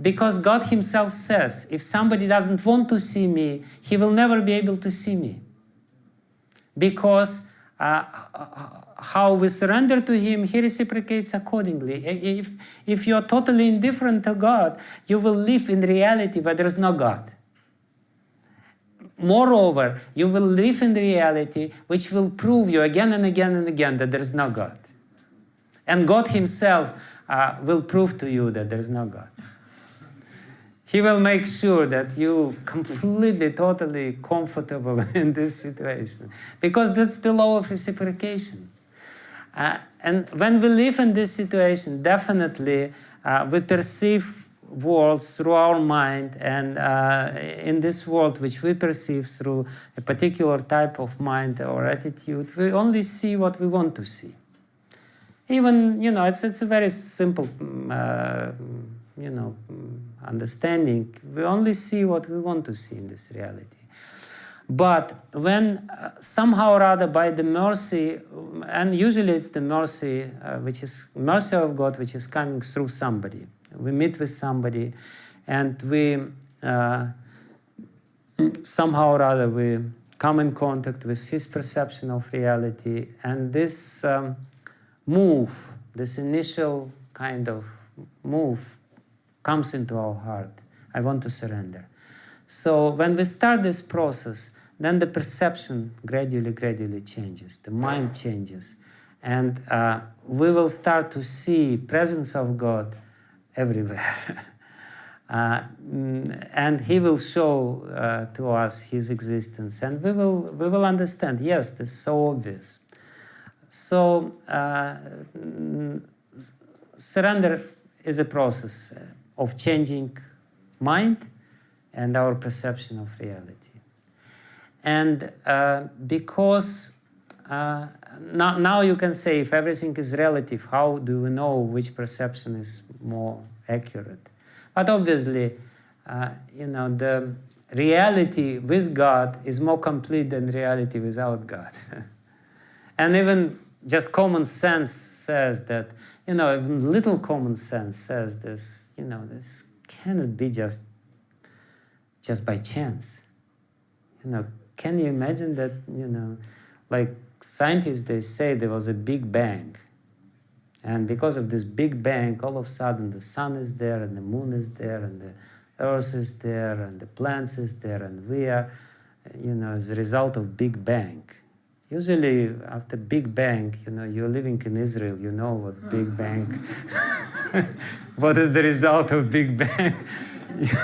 Speaker 1: Because God Himself says, if somebody doesn't want to see me, he will never be able to see me. Because how we surrender to Him, He reciprocates accordingly. If you are totally indifferent to God, you will live in reality where there is no God. Moreover, you will live in the reality which will prove you again and again and again that there is no God. And God Himself will prove to you that there is no God. He will make sure that you completely, totally comfortable in this situation. Because that's the law of reciprocation. And when we live in this situation, definitely we perceive worlds through our mind, and in this world which we perceive through a particular type of mind or attitude, we only see what we want to see. Even, it's a very simple, understanding. We only see what we want to see in this reality. But when somehow or other by the mercy, and usually it's the mercy, which is mercy of God, which is coming through somebody. We meet with somebody, and we somehow or other we come in contact with his perception of reality, and this move, this initial kind of move, comes into our heart. I want to surrender. So when we start this process, then the perception gradually changes. The mind changes. And we will start to see presence of God everywhere. And He will show to us His existence. And we will understand, yes, this is so obvious. So surrender is a process of changing mind and our perception of reality. And because now you can say, if everything is relative, how do we know which perception is more accurate? But obviously, the reality with God is more complete than reality without God. And even just common sense says that, even little common sense says this, this cannot be just by chance. Can you imagine that, like scientists, they say there was a Big Bang. And because of this Big Bang, all of a sudden the sun is there, and the moon is there, and the earth is there, and the plants is there, and we are, as a result of Big Bang. Usually after Big Bang, you're living in Israel, you know what Big Bang, what is the result of Big Bang?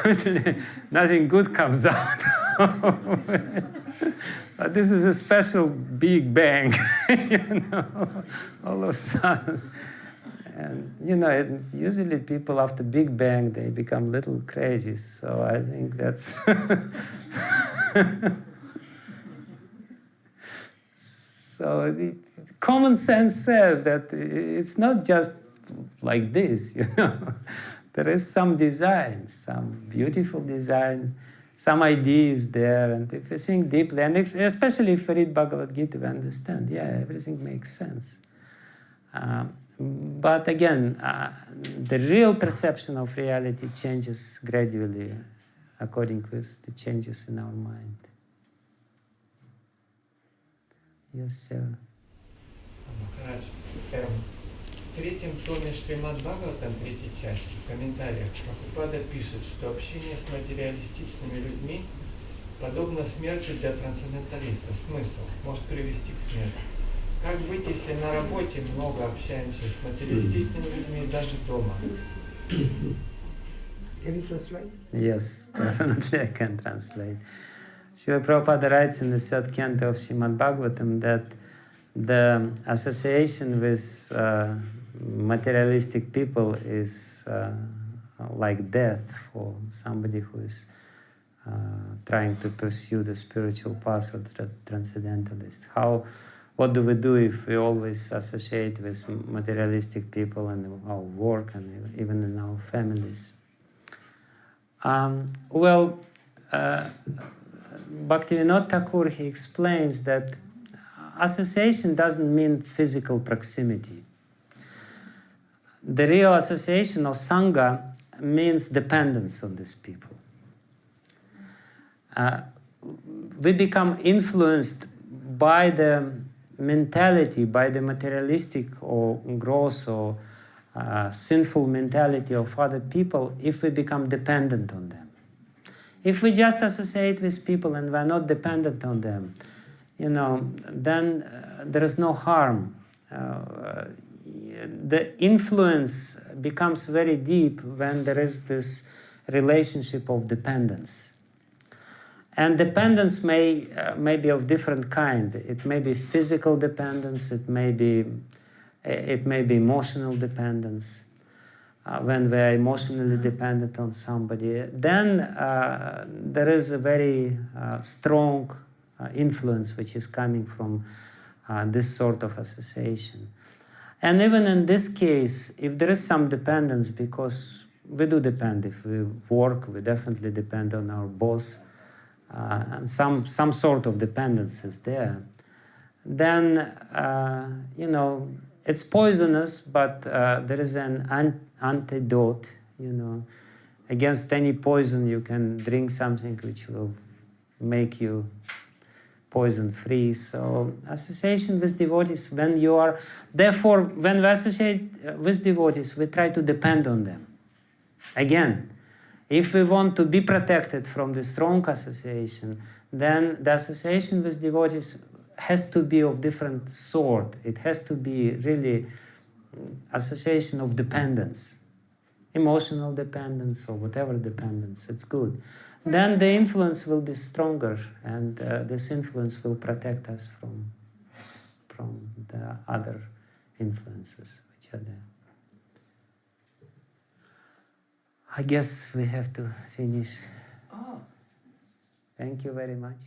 Speaker 1: Usually nothing good comes out. But this is a special Big Bang, all of a sudden. And, it's usually people after Big Bang, they become a little crazy. So I think that's... So common sense says that it's not just like this, There is some design, some beautiful designs, some ideas there, and if we think deeply, and especially if we read Bhagavad Gita, we understand, yeah, everything makes sense. But again, the real perception of reality changes gradually according with the changes in our mind. Yes, sir.
Speaker 4: Махарадж, в третьем томе Шримад Бхагаватам, третьей части, в комментариях Прабхупада пишет, что общение с материалистичными людьми подобно смерти для трансценденталиста. Смысл может привести к смерти. Как быть, если на работе много общаемся с материалистичными людьми, даже дома?
Speaker 5: Can you translate?
Speaker 1: Yes, definitely I can translate. Srila Prabhupada writes in the third canto of Srimad Bhagavatam that the association with materialistic people is like death for somebody who is trying to pursue the spiritual path of the transcendentalist. What do we do if we always associate with materialistic people in our work and even in our families? Bhaktivinoda Thakur, he explains that association doesn't mean physical proximity. The real association of Sangha means dependence on these people. We become influenced by the mentality, by the materialistic or gross or sinful mentality of other people if we become dependent on them. If we just associate with people and we're not dependent on them, then there is no harm. The influence becomes very deep when there is this relationship of dependence. And dependence may be of different kind. It may be physical dependence, it may be emotional dependence. When we are emotionally dependent on somebody, then there is a very strong influence which is coming from this sort of association. And even in this case, if there is some dependence, because we do depend, if we work, we definitely depend on our boss, and some sort of dependence is there, then, it's poisonous, but there is an antidote, Against any poison, you can drink something which will make you poison-free. So association with devotees, when we associate with devotees, we try to depend on them. Again, if we want to be protected from the strong association, then the association with devotees has to be of different sort. It has to be really association of dependence, emotional dependence or whatever dependence. It's good. Then the influence will be stronger, and this influence will protect us from the other influences which are there. I guess we have to finish. Thank you very much.